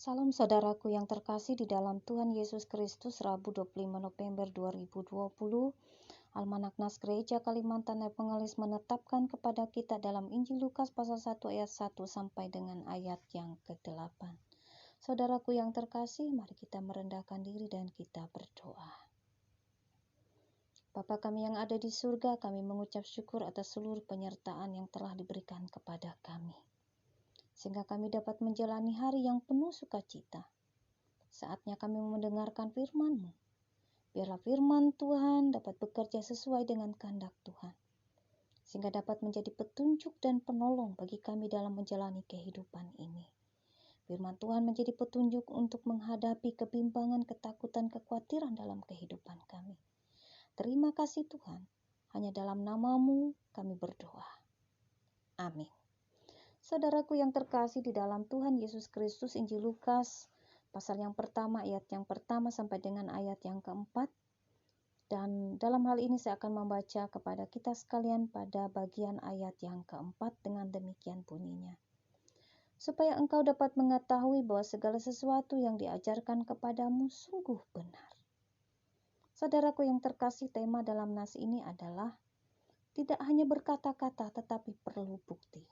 Salam saudaraku yang terkasih di dalam Tuhan Yesus Kristus, Rabu 25 November 2020. Almanak Nas Gereja Kalimantan Evangelis menetapkan kepada kita dalam Injil Lukas pasal 1 ayat 1 sampai dengan ayat yang ke-8. Saudaraku yang terkasih, mari kita merendahkan diri dan kita berdoa. Bapa kami yang ada di surga, kami mengucap syukur atas seluruh penyertaan yang telah diberikan kepada kami, sehingga kami dapat menjalani hari yang penuh sukacita. Saatnya kami mendengarkan firman-Mu. Biarlah firman Tuhan dapat bekerja sesuai dengan kehendak Tuhan, sehingga dapat menjadi petunjuk dan penolong bagi kami dalam menjalani kehidupan ini. Firman Tuhan menjadi petunjuk untuk menghadapi kebimbangan, ketakutan, kekhawatiran dalam kehidupan kami. Terima kasih Tuhan, hanya dalam nama-Mu kami berdoa. Amin. Saudaraku yang terkasih di dalam Tuhan Yesus Kristus, Injil Lukas pasal yang pertama, ayat yang pertama sampai dengan ayat yang keempat. Dan dalam hal ini saya akan membaca kepada kita sekalian pada bagian ayat yang keempat dengan demikian bunyinya. Supaya engkau dapat mengetahui bahwa segala sesuatu yang diajarkan kepadamu sungguh benar. Saudaraku yang terkasih, tema dalam nas ini adalah tidak hanya berkata-kata tetapi perlu bukti.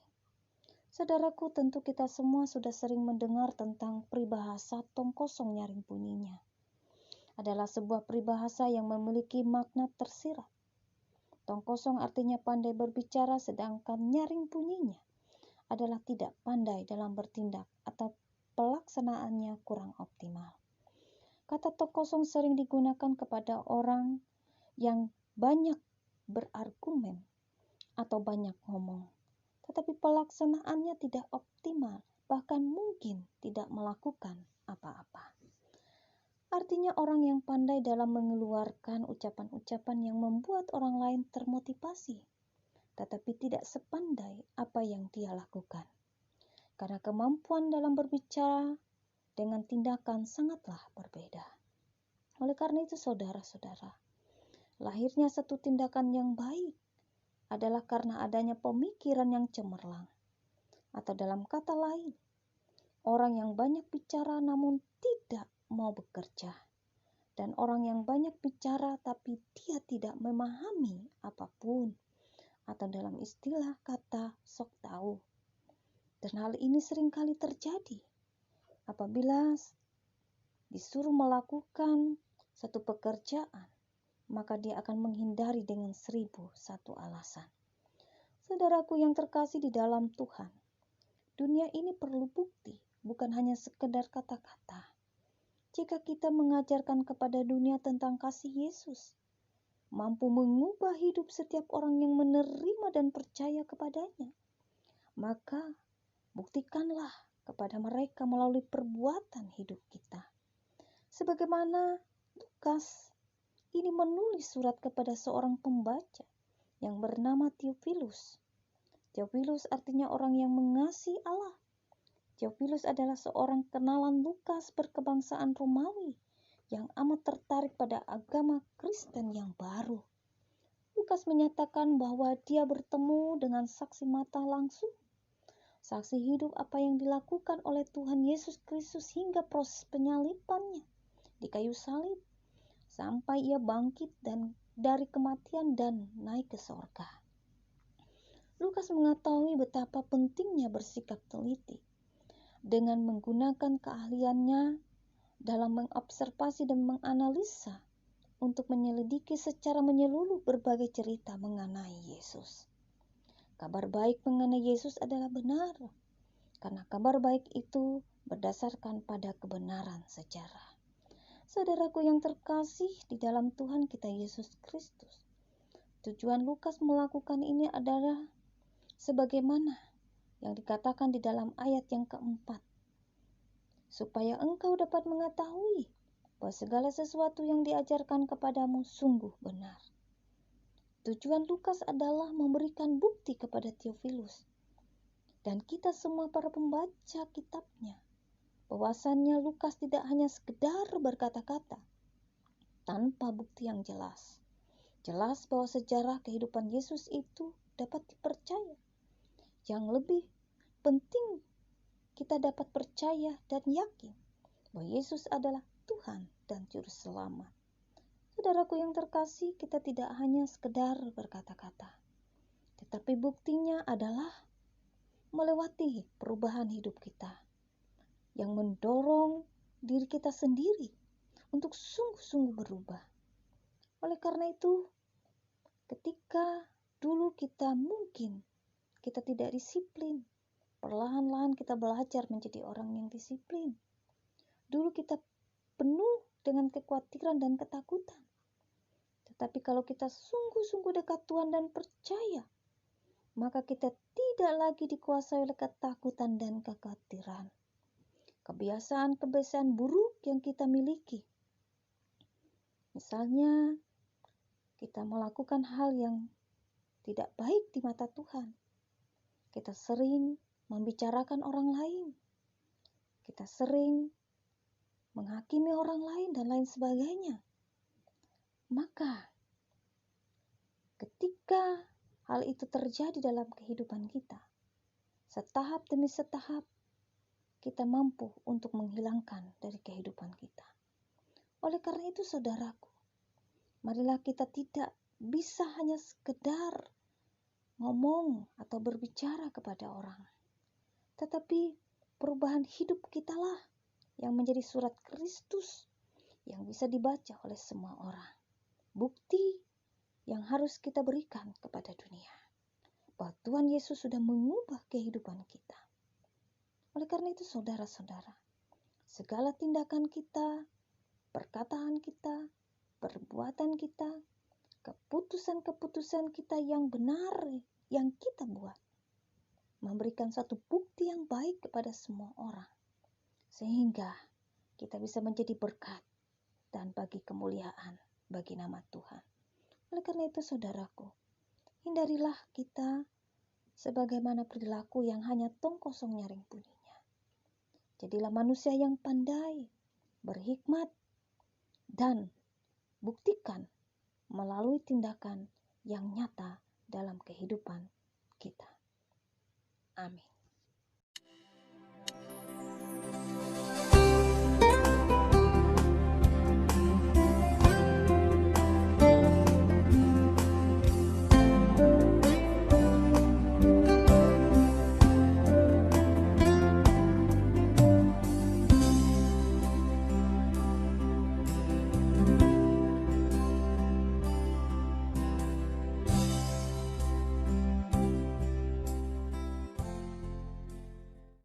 Saudaraku, tentu kita semua sudah sering mendengar tentang peribahasa tong kosong nyaring bunyinya. Adalah sebuah peribahasa yang memiliki makna tersirat. Tong kosong artinya pandai berbicara, sedangkan nyaring bunyinya adalah tidak pandai dalam bertindak atau pelaksanaannya kurang optimal. Kata tong kosong sering digunakan kepada orang yang banyak berargumen atau banyak ngomong, tetapi pelaksanaannya tidak optimal, bahkan mungkin tidak melakukan apa-apa. Artinya orang yang pandai dalam mengeluarkan ucapan-ucapan yang membuat orang lain termotivasi, tetapi tidak sepandai apa yang dia lakukan. Karena kemampuan dalam berbicara dengan tindakan sangatlah berbeda. Oleh karena itu saudara-saudara, lahirnya satu tindakan yang baik adalah karena adanya pemikiran yang cemerlang. Atau dalam kata lain, orang yang banyak bicara namun tidak mau bekerja. Dan orang yang banyak bicara tapi dia tidak memahami apapun. Atau dalam istilah kata sok tahu. Dan hal ini seringkali terjadi apabila disuruh melakukan satu pekerjaan, maka dia akan menghindari dengan 1001 alasan. Saudaraku yang terkasih di dalam Tuhan, dunia ini perlu bukti, bukan hanya sekedar kata-kata. Jika kita mengajarkan kepada dunia tentang kasih Yesus, mampu mengubah hidup setiap orang yang menerima dan percaya kepadanya, maka buktikanlah kepada mereka melalui perbuatan hidup kita. Sebagaimana Lukas ini menulis surat kepada seorang pembaca yang bernama Theophilus. Theophilus artinya orang yang mengasihi Allah. Theophilus adalah seorang kenalan Lukas berkebangsaan Romawi yang amat tertarik pada agama Kristen yang baru. Lukas menyatakan bahwa dia bertemu dengan saksi mata langsung, saksi hidup apa yang dilakukan oleh Tuhan Yesus Kristus hingga proses penyalibannya di kayu salib, sampai ia bangkit dari kematian dan naik ke sorga. Lukas mengetahui betapa pentingnya bersikap teliti dengan menggunakan keahliannya dalam mengobservasi dan menganalisa untuk menyelidiki secara menyeluruh berbagai cerita mengenai Yesus. Kabar baik mengenai Yesus adalah benar, karena kabar baik itu berdasarkan pada kebenaran sejarah. Saudaraku yang terkasih di dalam Tuhan kita Yesus Kristus, tujuan Lukas melakukan ini adalah sebagaimana yang dikatakan di dalam ayat yang keempat, supaya engkau dapat mengetahui bahwa segala sesuatu yang diajarkan kepadamu sungguh benar. Tujuan Lukas adalah memberikan bukti kepada Theophilus dan kita semua para pembaca kitabnya, bahwasannya Lukas tidak hanya sekedar berkata-kata tanpa bukti yang jelas. Jelas bahwa sejarah kehidupan Yesus itu dapat dipercaya. Yang lebih penting, kita dapat percaya dan yakin bahwa Yesus adalah Tuhan dan Juru Selamat. Saudaraku yang terkasih, kita tidak hanya sekedar berkata-kata, tetapi buktinya adalah melewati perubahan hidup kita yang mendorong diri kita sendiri untuk sungguh-sungguh berubah. Oleh karena itu, ketika dulu kita mungkin kita tidak disiplin, perlahan-lahan kita belajar menjadi orang yang disiplin. Dulu kita penuh dengan kekhawatiran dan ketakutan. Tetapi kalau kita sungguh-sungguh dekat Tuhan dan percaya, maka kita tidak lagi dikuasai oleh ketakutan dan kekhawatiran. Kebiasaan-kebiasaan buruk yang kita miliki. Misalnya, kita melakukan hal yang tidak baik di mata Tuhan. Kita sering membicarakan orang lain. Kita sering menghakimi orang lain dan lain sebagainya. Maka, ketika hal itu terjadi dalam kehidupan kita, setahap demi setahap, kita mampu untuk menghilangkan dari kehidupan kita. Oleh karena itu, saudaraku, marilah kita tidak bisa hanya sekedar ngomong atau berbicara kepada orang. Tetapi perubahan hidup kitalah yang menjadi surat Kristus yang bisa dibaca oleh semua orang. Bukti yang harus kita berikan kepada dunia bahwa Tuhan Yesus sudah mengubah kehidupan kita. Oleh karena itu, saudara-saudara, segala tindakan kita, perkataan kita, perbuatan kita, keputusan-keputusan kita yang benar yang kita buat memberikan satu bukti yang baik kepada semua orang, sehingga kita bisa menjadi berkat dan bagi kemuliaan bagi nama Tuhan. Oleh karena itu, saudaraku, hindarilah kita sebagaimana perilaku yang hanya tong kosong nyaring bunyinya. Jadilah manusia yang pandai, berhikmat, dan buktikan melalui tindakan yang nyata dalam kehidupan kita. Amin.